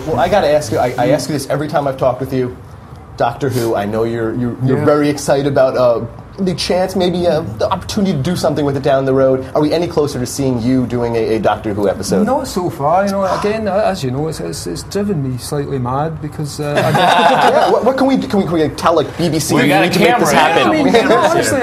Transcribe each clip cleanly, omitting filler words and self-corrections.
Well, I got to ask you. I ask you this every time I've talked with you. Doctor Who. I know you're very excited about the chance, maybe the opportunity to do something with it down the road. Are we any closer to seeing you doing a Doctor Who episode? Not so far. Again, as you know, it's driven me slightly mad because. What can we tell like BBC? We got to make this happen. Honestly,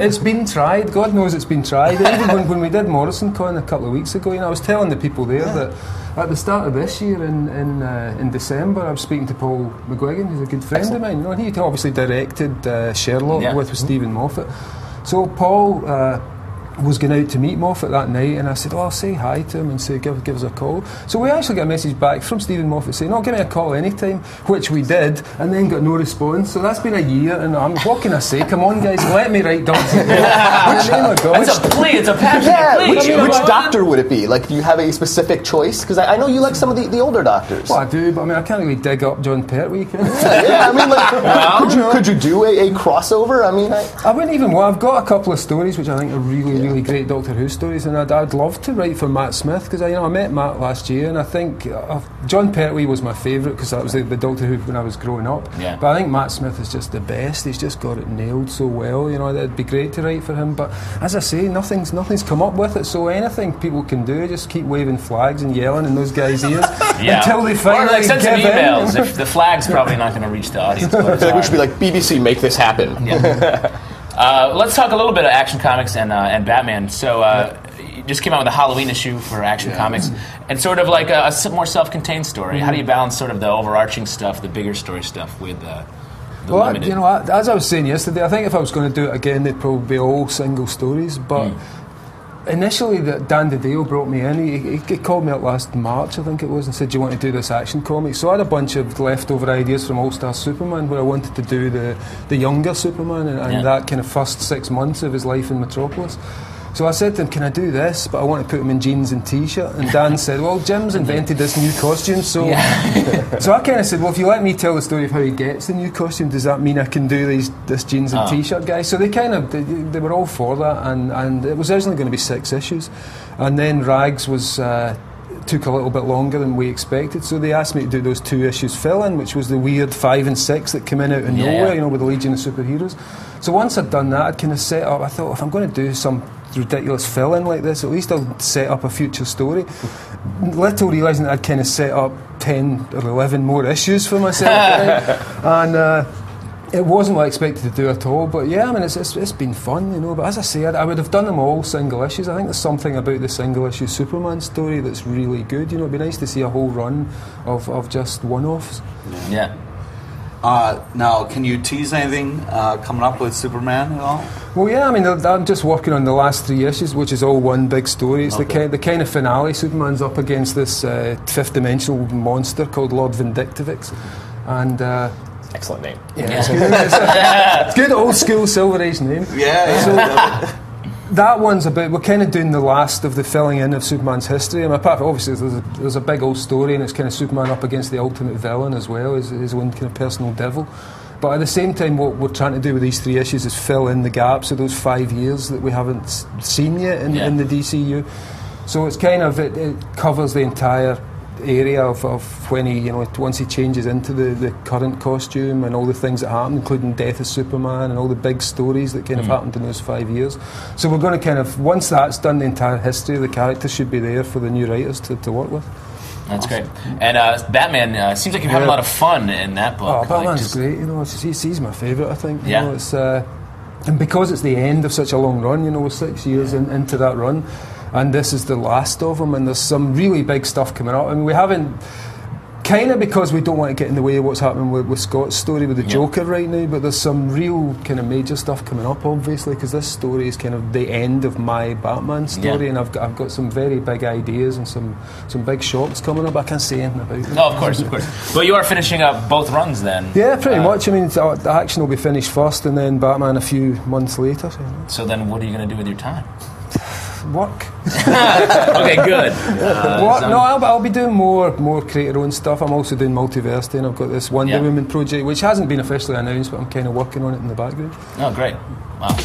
it's been tried. God knows it's been tried. Even when we did Morrison Con a couple of weeks ago, I was telling the people there that. At the start of this year, in December, I was speaking to Paul McGuigan, who's a good friend of mine. He obviously directed Sherlock with Stephen Moffat. So Paul was going out to meet Moffat that night, and I said, I'll say hi to him and say give us a call. So we actually got a message back from Stephen Moffat saying, give me a call anytime, which we did, and then got no response. So that's been a year, and what can I say? Come on, guys, let me write Doctor Who. It's a plea, it's a passionate plea. Which Doctor would it be? Like, do you have a specific choice? Because I know you like some of the older Doctors. Well, I do, but I can't really dig up John Pertwee. Could you do a crossover? I wouldn't even. Well, I've got a couple of stories which I think are really great Doctor Who stories, and I'd love to write for Matt Smith, because I met Matt last year, and I think John Pertwee was my favourite because that was the Doctor Who when I was growing up. Yeah. But I think Matt Smith is just the best. He's just got it nailed so well. It'd be great to write for him. But as I say, nothing's come up with it. So anything people can do, just keep waving flags and yelling in those guys' ears until they finally send some give emails. in. If the flag's probably not going to reach the audience. I feel like we should be like, BBC, make this happen. Yeah. Let's talk a little bit of Action Comics and Batman. So you just came out with a Halloween issue for Action Comics, and sort of like a more self-contained story. How do you balance sort of the overarching stuff, the bigger story stuff, with the limited? As I was saying yesterday, I think if I was going to do it again, they'd probably be all single stories. But initially, Dan DiDio brought me in. He called me up last March, I think it was, and said, "Do you want to do this Action comic?" So I had a bunch of leftover ideas from All Star Superman, where I wanted to do the younger Superman and that kind of first 6 months of his life in Metropolis. So I said to him, "Can I do this? But I want to put him in jeans and t-shirt." And Dan said, "Well, Jim's invented this new costume, so..." So I kind of said, "Well, if you let me tell the story of how he gets the new costume, does that mean I can do this jeans and t-shirt guy?" So they were all for that, and it was originally going to be 6 issues, and then Rags was took a little bit longer than we expected, so they asked me to do those 2 issues fill-in, which was the weird 5 and 6 that came in out of nowhere, with the Legion of Superheroes. So once I'd done that, I'd kind of set up, I thought, if I'm going to do some ridiculous fill-in like this, at least I'll set up a future story. Little realising that I'd kind of set up 10 or 11 more issues for myself. And it wasn't what I expected to do at all, but it's been fun, But as I say, I would have done them all single issues. I think there's something about the single issue Superman story that's really good. It'd be nice to see a whole run of just one-offs. Yeah. Now, can you tease anything coming up with Superman at all? Well, yeah, I'm just working on the last 3 issues, which is all one big story. It's the kind of finale. Superman's up against this fifth-dimensional monster called Lord Vindictivix, and... excellent name. Yeah, it's good old school Silver Age name. Yeah. So, that one's about, we're kind of doing the last of the filling in of Superman's history. Apart from, obviously, there's a big old story, and it's kind of Superman up against the ultimate villain as well, his own kind of personal devil. But at the same time, what we're trying to do with these 3 issues is fill in the gaps of those 5 years that we haven't seen yet in the DCU. So it's kind of, it covers the entire area of when he, once he changes into the current costume, and all the things that happen, including Death of Superman and all the big stories that kind of happened in those 5 years. So we're going to kind of, once that's done, the entire history of the character should be there for the new writers to work with. That's great. And Batman, seems like you're having a lot of fun in that book. Oh, Batman's great. He's my favourite, I think. Yeah. It's and because it's the end of such a long run, we're 6 years into that run, and this is the last of them, and there's some really big stuff coming up. We haven't, kind of because we don't want to get in the way of what's happening with Scott's story with the Joker right now, but there's some real kind of major stuff coming up, obviously, because this story is kind of the end of my Batman story, and I've got some very big ideas and some big shocks coming up. I can't say anything about them. No, of course. Well, you are finishing up both runs then. Yeah, pretty much. The Action will be finished first, and then Batman a few months later. So then what are you going to do with your time? Work. Okay, good. I'll be doing more creator-owned stuff. I'm also doing Multiversity, and I've got this Wonder Woman project, which hasn't been officially announced, but I'm kind of working on it in the background. Oh, great. Wow.